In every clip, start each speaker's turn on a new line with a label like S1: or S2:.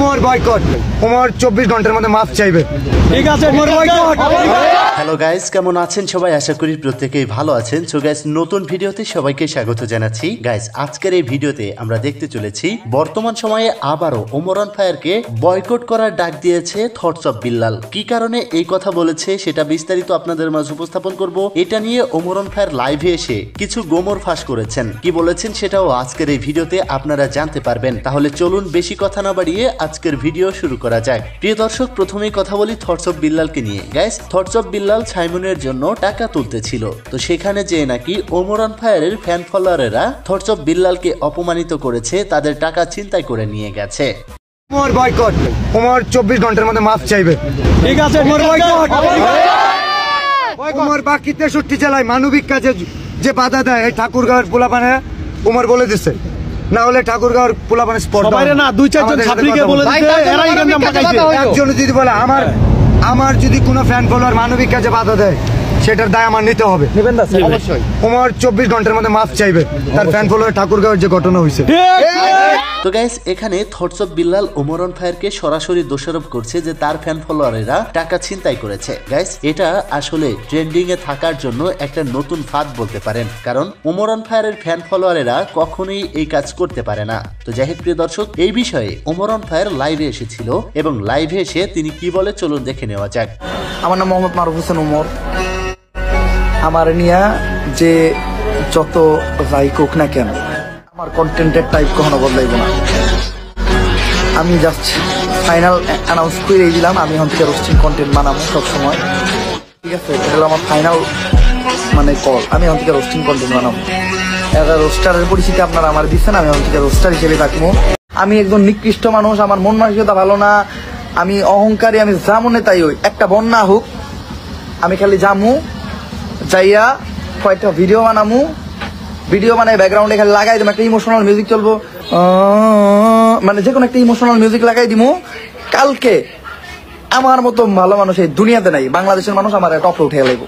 S1: Omar boycott, Omar 24 ঘন্টার মধ্যে মাফ চাইবে। ঠিক আছে, ওমর বয়কট।
S2: হ্যালো গাইস, কেমন আছেন সবাই? আশা করি প্রত্যেকেই ভালো আছেন। সো গাইস, নতুন ভিডিওতে সবাইকে স্বাগত জানাচ্ছি। গাইস, আজকের এই ভিডিওতে আমরা দেখতে চলেছি বর্তমান সময়ে আবারও ওমর অন ফায়ারকে বয়কট করার ডাক দিয়েছে থটস অফ বিল্লাল। কি কারণে এই কথা বলেছে সেটা বিস্তারিত আপনাদের মাঝে উপস্থাপন করব। এটা নিয়ে ওমর অন ফায়ার লাইভে এসে কিছু গোমর ফাঁস করেছেন, কি বলেছেন সেটাও আজকের এই ভিডিওতে আপনারা জানতে পারবেন। তাহলে চলুন বেশি কথা না বাড়িয়ে আজকের ভিডিও শুরু করা যাক। প্রিয় দর্শক, প্রথমেই কথা বলি থটস অফ বিল্লালকে নিয়ে। গাইস, থটস অফ বিল্লাল সাইমনের জন্য টাকা তুলতেছিল, তো সেখানে যে নাকি ওমর অন ফায়ারের ফ্যান ফলোয়ারেরা থটস অফ বিল্লালকে অপমানিত করেছে, তাদের টাকা ছিনতাই করে নিয়ে গেছে।
S1: ওমর বয়কট, ওমর 24 ঘন্টার মধ্যে মাফ চাইবে। ঠিক আছে, ওমর বয়কট। ওমর বাকি 63 জেলায় মানবিক কাজে যে বাধা দেয় এই ঠাকুরগাঁওয়ের পোলাপানে ওমর বলে দিচ্ছে, না হলে ঠাকুরগাঁওয়ের পোলাপানে স্পট না, 2-4 জন ছাত্রীকে বলে দিতে এরাই গঞ্জাম পাকাইছে। একজন যদি বলে আমার যদি কোনো ফ্যান ফলোয়ার মানবিক কাজে বাধা দেয়, সেটার দায় আমার নিতে হবে। অবশ্যই ওমর 24 ঘন্টার মধ্যে মাফ চাইবে, তার ফ্যান ফলোয়ার ঠাকুরগাঁওয়ের যে ঘটনা হয়েছে।
S2: তো গাইস, এখানে thoughts of Bilal Omar on ফায়ারকে সরাসরি দোষারোপ করছে যে তার ফ্যান ফলোয়ারেরা টাকা ছিনতাই করেছে। গাইস, এটা আসলে ট্রেন্ডিং এ থাকার জন্য একটা নতুন ফাঁদ বলতে পারেন, কারণ ওমর অন ফায়ারের ফ্যান ফলোয়ারেরা কখনোই এই কাজ করতে পারে না। তো যাই হোক প্রিয় দর্শক, এই বিষয়ে ওমর অন ফায়ার লাইভে এসেছিল এবং লাইভে এসে তিনি কি বলে চলুন দেখে নেওয়া যাক।
S3: আমার নাম মোহাম্মদ মারুফ হোসেন ওমর। আমার নিয়ে যে যত যাই কোক না কেন, আমার কন্টেন্টের টাইপ কখনো বদলাইব না। আমি জাস্ট ফাইনাল অ্যানাউন্স করে দিলাম, আমি এখন থেকে রোস্টিং কন্টেন্ট বানাবো সবসময়। ঠিক আছে, এটা হলো আমার ফাইনাল কল। আমি এখন থেকে রোস্টিং কন্টেন্ট বানাবো। রোস্টারের পরিচিতি আপনারা আমার দিচ্ছেন, আমি এখন থেকে রোস্টার হিসেবে থাকবো। আমি একজন নিকৃষ্ট মানুষ, আমার মন মানসিকতা ভালো না, আমি অহংকারী, আমি যা মনে তাই ওই একটা বন্যা হোক, আমি খালি জামু যাইয়া কয়েকটা ভিডিও বানামু, ভিডিও বানাই ব্যাকগ্রাউন্ডে খালি লাগাই দিব, একটা ইমোশনাল মিউজিক চলবো, যে কোনো একটা ইমোশনাল মিউজিক লাগাই দিব। কালকে আমার মতো ভালো মানুষ এই দুনিয়াতে নাই, বাংলাদেশের মানুষ আমার টপে উঠে লাগব।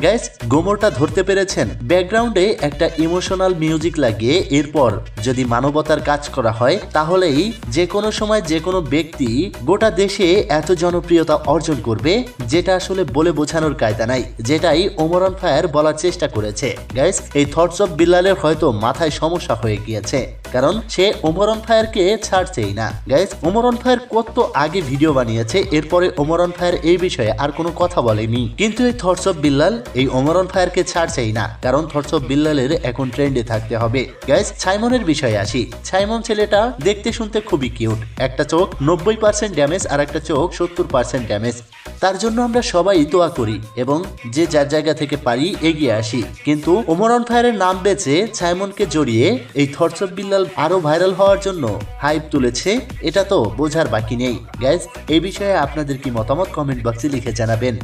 S2: গাইস, গোমরটা ধরতে পেরেছেন? ব্যাকগ্রাউন্ডে একটা ইমোশনাল মিউজিক লাগিয়ে এরপর যদি মানবতার কাজ করা হয়, তাহলেই যে কোনো সময় যে কোনো ব্যক্তি গোটা দেশে এত জনপ্রিয়তা অর্জন করবে, যেটা আসলে বলে বোঝানোর কায়দা নাই, যেটাই ওমর অন ফায়ার বলার চেষ্টা করেছে। গাইস, এই থটস অফ বিল্লালের হয়তো মাথায় সমস্যা হয়ে গিয়েছে, কারণ সে ওমর অন ফায়ারকে ছাড়ছেই না। গাইস, ওমর অন ফায়ার কত আগে ভিডিও বানিয়েছে, এরপরে ওমর অন ফায়ার এই বিষয়ে আর কোনো কথা বলেনি, কিন্তু এই থটস অফ বিল্লাল এই ওমর অন ফায়ারকে ছাড়ছেই না, কারণ থটস অফ বিল্লালের এখন ট্রেন্ডে থাকতে হবে। গাইস, সাইমনের বিষয়ে আসি। সাইমন ছেলেটা দেখতে শুনতে খুবই কিউট, একটা চোখ 90% ড্যামেজ আর একটা চোখ 70% ড্যামেজ। তার জন্য আমরা সবাই দোয়া করি এবং যে যার জায়গা থেকে পারি এগিয়ে আসি, কিন্তু ওমর অন ফায়ারের নাম বেচে সাইমনকে জড়িয়ে এই থটস অফ বিল্লাল আরো ভাইরাল হওয়ার জন্য হাইপ তুলেছে, এটা তো বোঝার বাকি নেই। গাইস, এই বিষয়ে আপনাদের কি মতামত কমেন্ট বক্সে লিখে জানাবেন।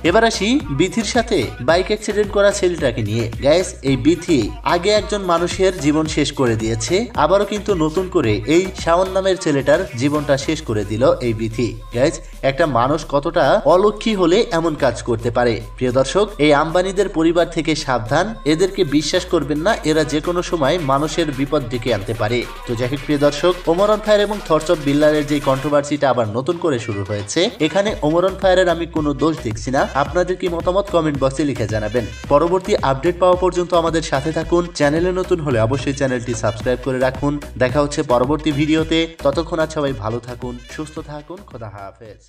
S2: এবার আসি বিথির সাথে বাইক অ্যাক্সিডেন্ট করা ছেলেটাকে নিয়ে। গাইস, এই বিথি আগে একজন মানুষের জীবন শেষ করে দিয়েছে, আবারও কিন্তু নতুন করে এই শাওন নামের ছেলেটার জীবনটা শেষ করে দিল এই বিথি। গাইস, একটা মানুষ কতটা অলক্ষী হলে এমন কাজ করতে পারে? প্রিয় দর্শক, এই আম্বানিদের পরিবার থেকে সাবধান, এদেরকে বিশ্বাস করবেন না, এরা যে কোনো সময় মানুষের বিপদ ডেকে আনতে পারে। তো যাই হোক প্রিয় দর্শক, ওমর অন ফায়ার এবং থটস অফ বিল্লালের যে কন্ট্রোভার্সিটা আবার নতুন করে শুরু হয়েছে, এখানে ওমর অন ফায়ারের আমি কোনো দোষ দেখছি না। আপনাদের কি মতামত কমেন্ট বক্সে লিখে জানাবেন। পরবর্তী আপডেট পাওয়া পর্যন্ত আমাদের সাথে থাকুন। চ্যানেলে নতুন হলে অবশ্যই চ্যানেলটি সাবস্ক্রাইব করে রাখুন। দেখা হচ্ছে পরবর্তী ভিডিওতে, ততক্ষণ সবাই ভালো থাকুন, সুস্থ থাকুন, খোদা হাফেজ।